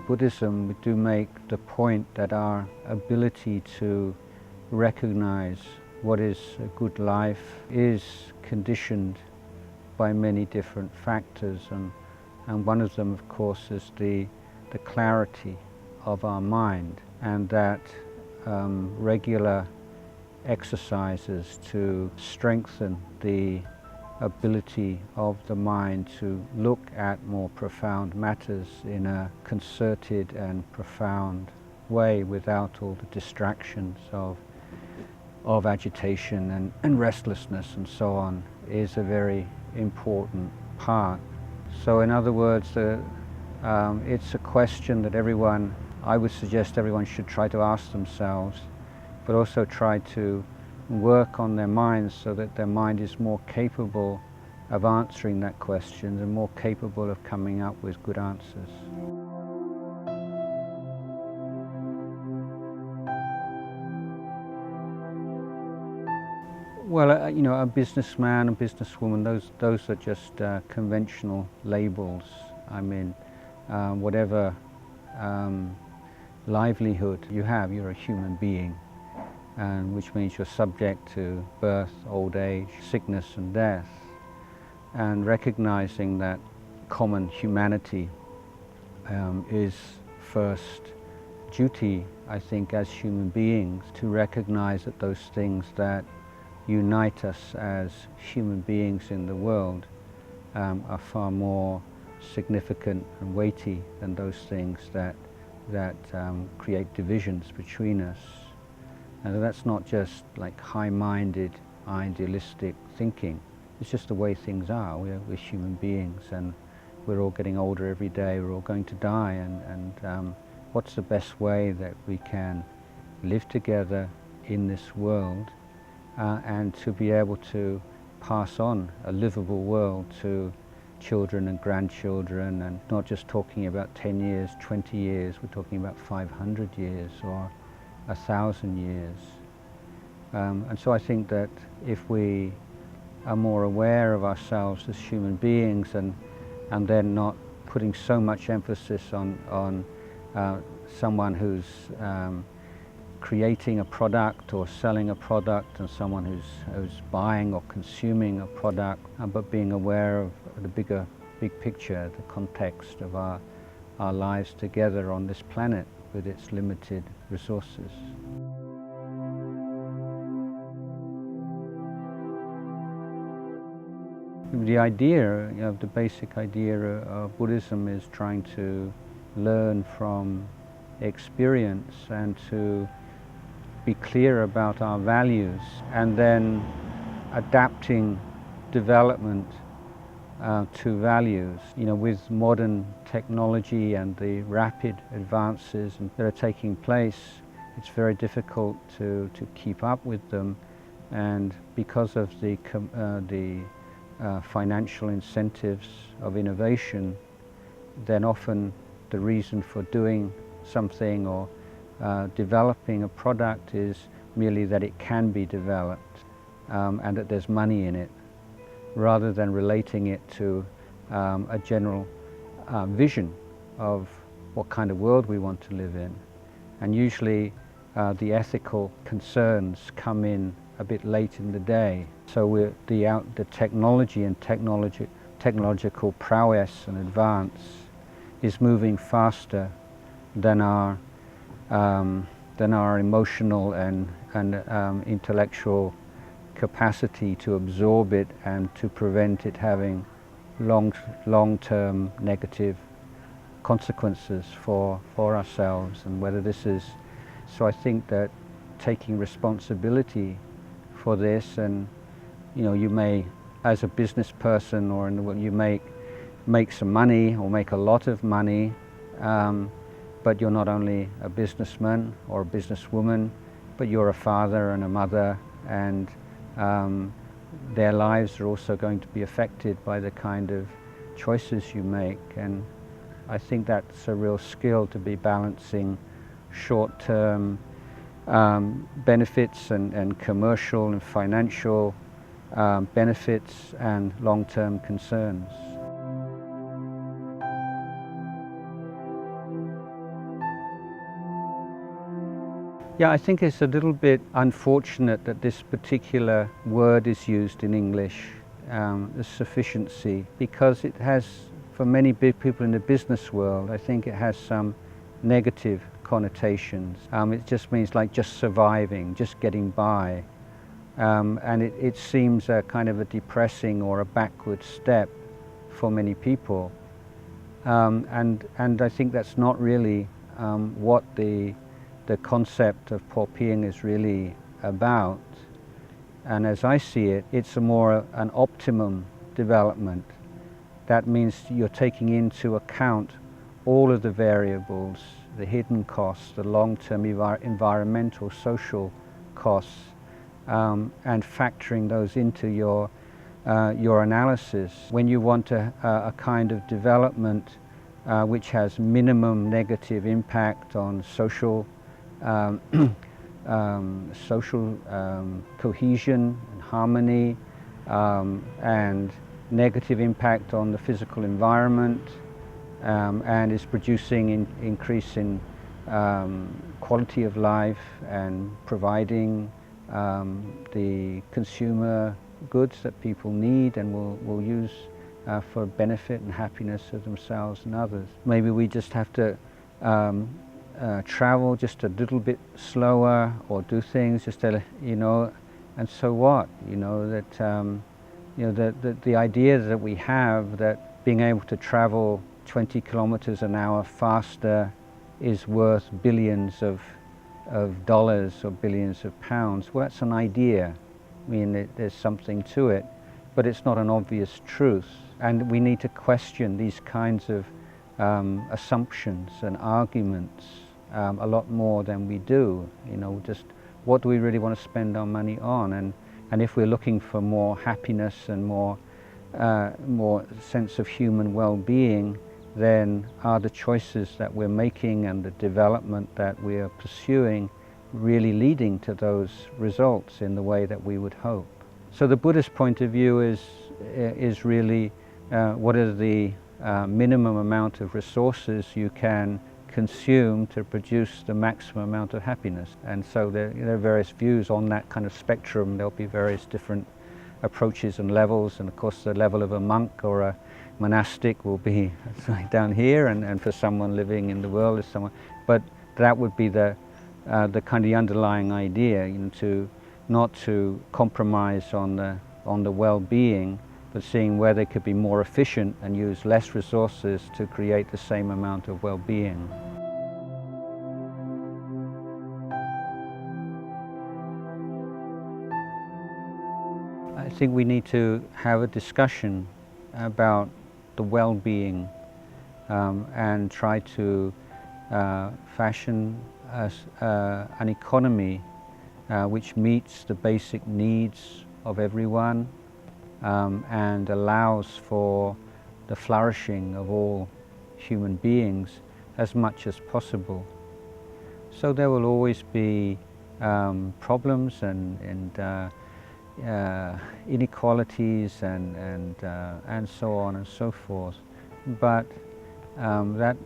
Buddhism, we do make the point that our ability to recognize what is a good life is conditioned by many different factors, and one of them, of course, is the clarity of our mind, and that regular exercises to strengthen the ability of the mind to look at more profound matters in a concerted and profound way without all the distractions of agitation and restlessness and so on is a very important part. So in other words, it's a question that I would suggest everyone should try to ask themselves, but also try to work on their minds so that their mind is more capable of answering that question and more capable of coming up with good answers. Well, a businessman, a businesswoman, those are just conventional labels. I mean, whatever livelihood you have, you're a human being, and which means you're subject to birth, old age, sickness and death. And recognizing that common humanity is first duty, I think, as human beings, to recognize that those things that unite us as human beings in the world are far more significant and weighty than those things that create divisions between us. And that's not just like high-minded, idealistic thinking. It's just the way things are. We're human beings, and we're all getting older every day. We're all going to die, and what's the best way that we can live together in this world and to be able to pass on a livable world to children and grandchildren, and not just talking about 10 years, 20 years, we're talking about 500 years or 1,000 years. And so I think that if we are more aware of ourselves as human beings, and then not putting so much emphasis on someone who's creating a product or selling a product and someone who's buying or consuming a product, but being aware of the big picture, the context of our lives together on this planet with its limited resources. The idea, the basic idea of Buddhism is trying to learn from experience and to be clear about our values, and then adapting development to values. With modern technology and the rapid advances that are taking place, it's very difficult to keep up with them, and because of the financial incentives of innovation, then often the reason for doing something or developing a product is merely that it can be developed and that there's money in it, rather than relating it to a general vision of what kind of world we want to live in. And usually the ethical concerns come in a bit late in the day. So the technology and technological prowess and advance is moving faster than our emotional and intellectual capacity to absorb it and to prevent it having long-term negative consequences for ourselves, and whether this is. So I think that taking responsibility for this, and you may, as a business person or you make some money or make a lot of money, but you're not only a businessman or a businesswoman, but you're a father and a mother, and their lives are also going to be affected by the kind of choices you make. And I think that's a real skill, to be balancing short-term benefits and commercial and financial benefits and long-term concerns. Yeah, I think it's a little bit unfortunate that this particular word is used in English, the sufficiency, because it has, for many big people in the business world, I think it has some negative connotations. It just means like just surviving, just getting by. And it seems a kind of a depressing or a backward step for many people. And I think that's not really what the concept of Popiang is really about. And as I see it, it's an optimum development. That means you're taking into account all of the variables, the hidden costs, the long-term environmental, social costs, and factoring those into your analysis. When you want a kind of development which has minimum negative impact on social cohesion and harmony, and negative impact on the physical environment, and is producing increase in quality of life and providing the consumer goods that people need and will use for benefit and happiness of themselves and others. Maybe we just have to travel just a little bit slower, or do things just a, and so what? The idea that we have that being able to travel 20 kilometers an hour faster is worth billions of dollars or billions of pounds. Well, that's an idea. I mean, there's something to it, but it's not an obvious truth. And we need to question these kinds of assumptions and arguments a lot more than we do. Just what do we really want to spend our money on? And if we're looking for more happiness and more sense of human well-being, then are the choices that we're making and the development that we are pursuing really leading to those results in the way that we would hope? So the Buddhist point of view is really what is the minimum amount of resources you can consume to produce the maximum amount of happiness. And so there are various views on that kind of spectrum. There'll be various different approaches and levels, and of course the level of a monk or a monastic will be down here, and for someone living in the world is someone. But that would be the kind of underlying idea, not to compromise on the well-being, but seeing where they could be more efficient and use less resources to create the same amount of well-being. I think we need to have a discussion about the well-being and try to fashion an economy which meets the basic needs of everyone and allows for the flourishing of all human beings as much as possible. So there will always be problems and inequalities and so on and so forth. But that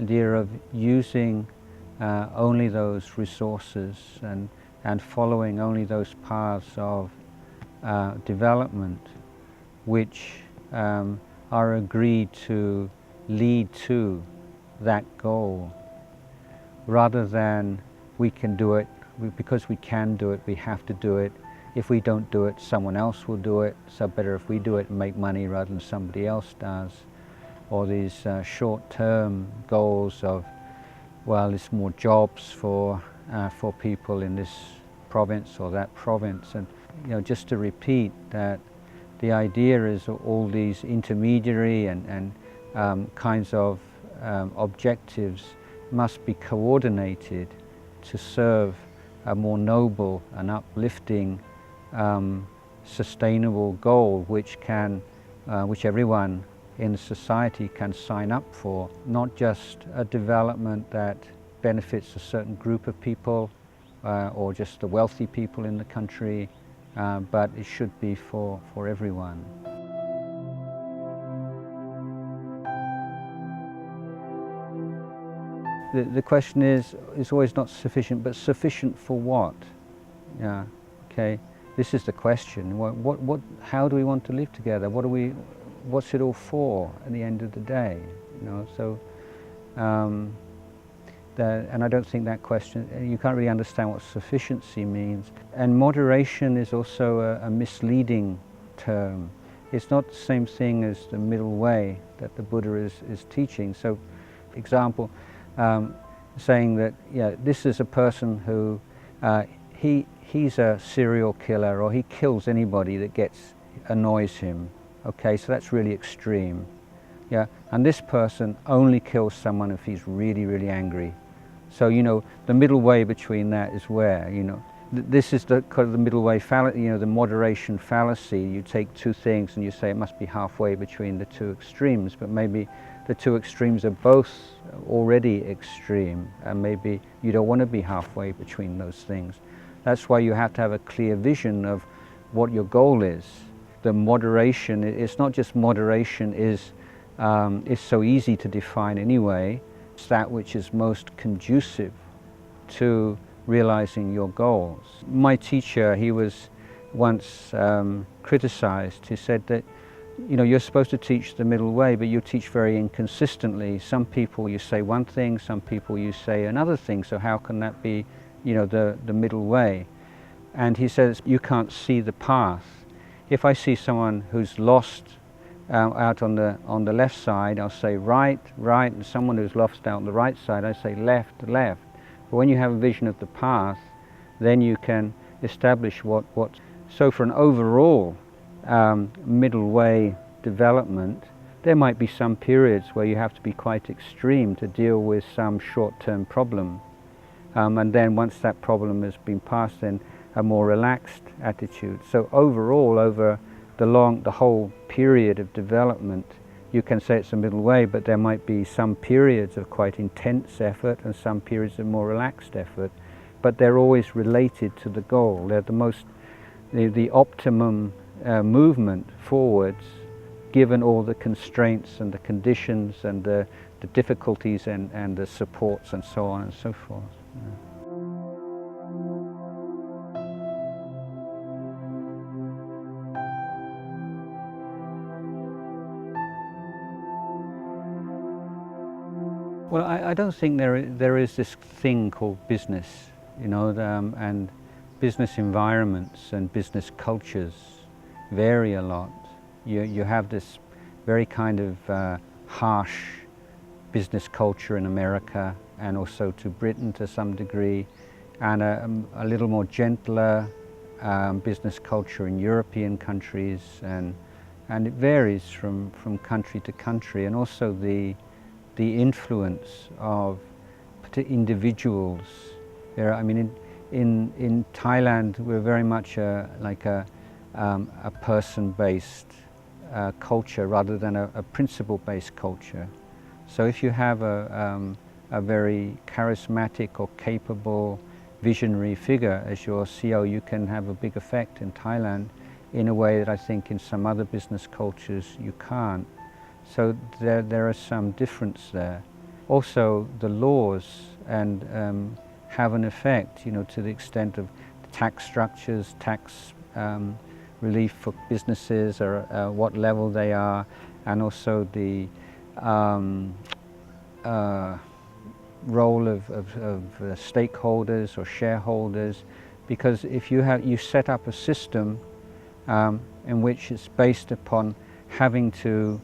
idea of using only those resources and following only those paths of development which are agreed to lead to that goal, rather than we can do it, because we can do it, we have to do it. If we don't do it, someone else will do it, so better if we do it and make money rather than somebody else does. Or these short-term goals of, well, it's more jobs for people in this province or that province. And just to repeat that the idea is all these intermediary and kinds of objectives must be coordinated to serve a more noble and uplifting sustainable goal which everyone in society can sign up for. Not just a development that benefits a certain group of people or just the wealthy people in the country, but it should be for everyone. The question is always not sufficient, but sufficient for what? Yeah, okay. This is the question. How do we want to live together? What's it all for at the end of the day? You know, so, and I don't think that question, you can't really understand what sufficiency means. And moderation is also a misleading term. It's not the same thing as the middle way that the Buddha is teaching. So, for example, saying that, yeah, this is a person who, he's a serial killer, or he kills anybody that annoys him. Okay, so that's really extreme. Yeah, and this person only kills someone if he's really, really angry. So, you know, the middle way between that is where, you know, this is the kind of the middle way fallacy, you know, the moderation fallacy. You take two things and you say it must be halfway between the two extremes, but maybe the two extremes are both already extreme, and maybe you don't want to be halfway between those things. That's why you have to have a clear vision of what your goal is. The moderation, it's not just moderation is so easy to define anyway. It's that which is most conducive to realizing your goals. My teacher, he was once criticized. He said that, you know, you're supposed to teach the middle way, but you teach very inconsistently. Some people you say one thing, some people you say another thing, so how can that be, you know, the middle way? And he says, you can't see the path. If I see someone who's lost out on the left side, I'll say right, right, and someone who's lost out on the right side, I say left, left. But when you have a vision of the path, then you can establish what. So for an overall middle way development, there might be some periods where you have to be quite extreme to deal with some short-term problem. And then once that problem has been passed, then a more relaxed attitude. So overall, over the whole period of development, you can say it's a middle way, but there might be some periods of quite intense effort and some periods of more relaxed effort, but they're always related to the goal. They're the optimum movement forwards, given all the constraints and the conditions and the difficulties and the supports and so on and so forth. Yeah. Well, I don't think there is this thing called business, you know, and business environments and business cultures vary a lot. You have this very kind of harsh business culture in America, and also to Britain to some degree, and a little more gentler business culture in European countries, and it varies from country to country, and also the influence of individuals. I mean, in Thailand, we're very much like a person-based culture rather than a principle-based culture. So if you have a very charismatic or capable visionary figure as your CEO, you can have a big effect in Thailand in a way that I think in some other business cultures you can't. So there is some difference there. Also, the laws have an effect, you know, to the extent of tax structures, tax relief for businesses, or what level they are, and also the role of stakeholders or shareholders. Because if you set up a system in which it's based upon having to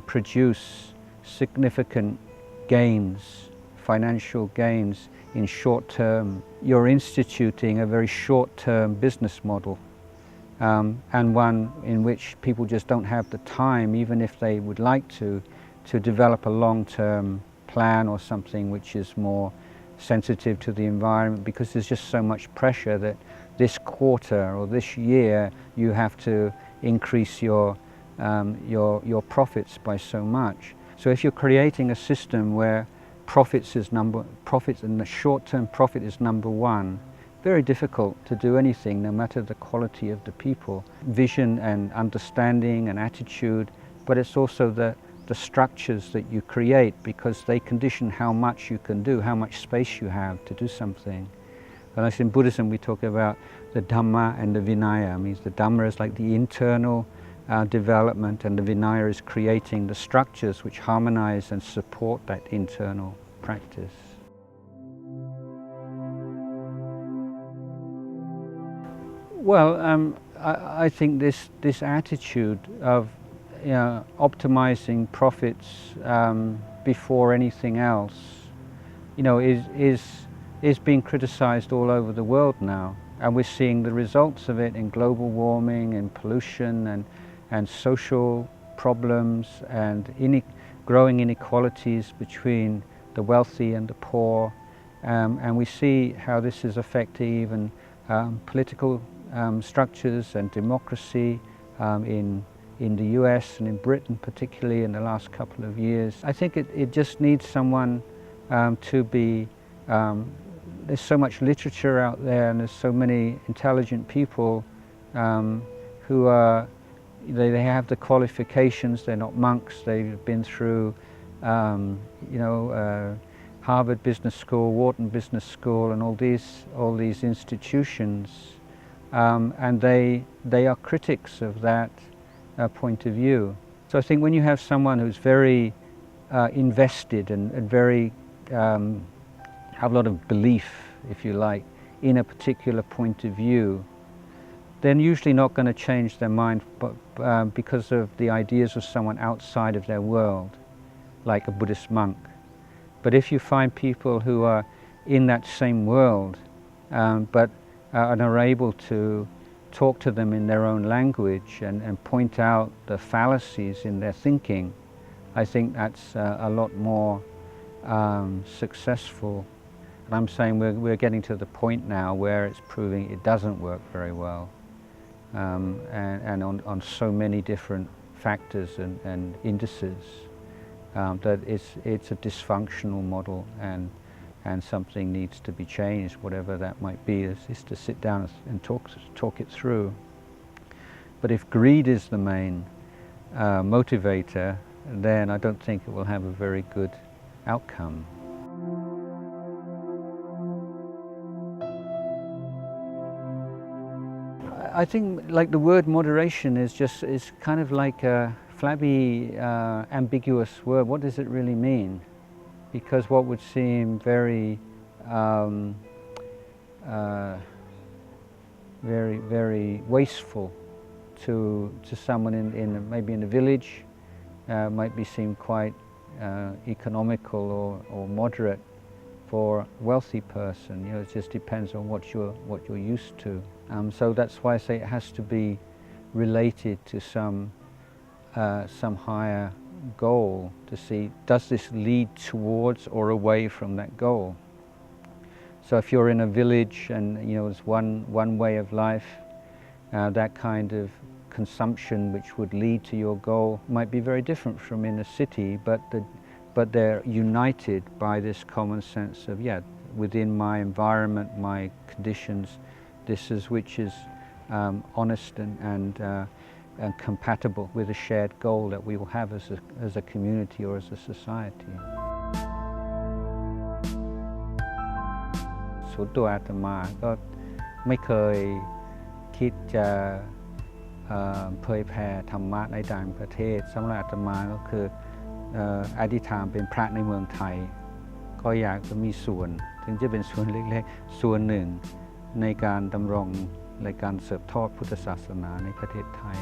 produce significant gains, financial gains in short term, you're instituting a very short-term business model, and one in which people just don't have the time, even if they would like to develop a long-term plan or something which is more sensitive to the environment, because there's just so much pressure that this quarter or this year you have to increase your profits by so much. So if you're creating a system where profits in the short-term profit is number one, very difficult to do anything, no matter the quality of the people. Vision and understanding and attitude, but it's also the the structures that you create, because they condition how much you can do, how much space you have to do something. And like in Buddhism we talk about the Dharma and the Vinaya. It means the Dharma is like the internal development, and the Vinaya is creating the structures which harmonize and support that internal practice. Well, I think this attitude of optimizing profits before anything else, is being criticized all over the world now, and we're seeing the results of it in global warming and pollution and social problems and growing inequalities between the wealthy and the poor, and we see how this is affecting even political structures and democracy in the US and in Britain particularly in the last couple of years. I think it just needs someone to be, there's so much literature out there, and there's so many intelligent people who are, they have the qualifications, they're not monks, they've been through Harvard Business School, Wharton Business School, and all these institutions, and they are critics of that point of view. So I think when you have someone who's very invested and very have a lot of belief, if you like, in a particular point of view, they're usually not going to change their mind because of the ideas of someone outside of their world, like a Buddhist monk. But if you find people who are in that same world, but are able to talk to them in their own language and point out the fallacies in their thinking, I think that's a lot more successful. And I'm saying we're getting to the point now where it's proving it doesn't work very well, and on so many different factors and indices, that it's a dysfunctional model, and something needs to be changed, whatever that might be, is to sit down and talk it through. But if greed is the main motivator, then I don't think it will have a very good outcome. I think like the word moderation is kind of like a flabby, ambiguous word. What does it really mean? Because what would seem very, very wasteful to someone maybe in a village might be seen quite economical or moderate for a wealthy person. It just depends on what you're used to. So that's why I say it has to be related to some higher goal, to see, does this lead towards or away from that goal? So if you're in a village and there's one way of life, that kind of consumption which would lead to your goal might be very different from in a city, but they're united by this common sense of, within my environment, my conditions, this is which is honest and compatible with a shared goal that we will have as a community or as a society. ส่วนตัวอาตมาก็ไม่เคยคิดจะเผยแผ่ธรรมะในต่างประเทศสำหรับอาตมาก็คืออธิษฐานเป็นพระในเมืองไทยก็อยากจะมีส่วนถึงจะเป็นส่วนเล็กๆส่วนหนึ่งในการดำรงในการสืบทอดพุทธศาสนาในประเทศไทย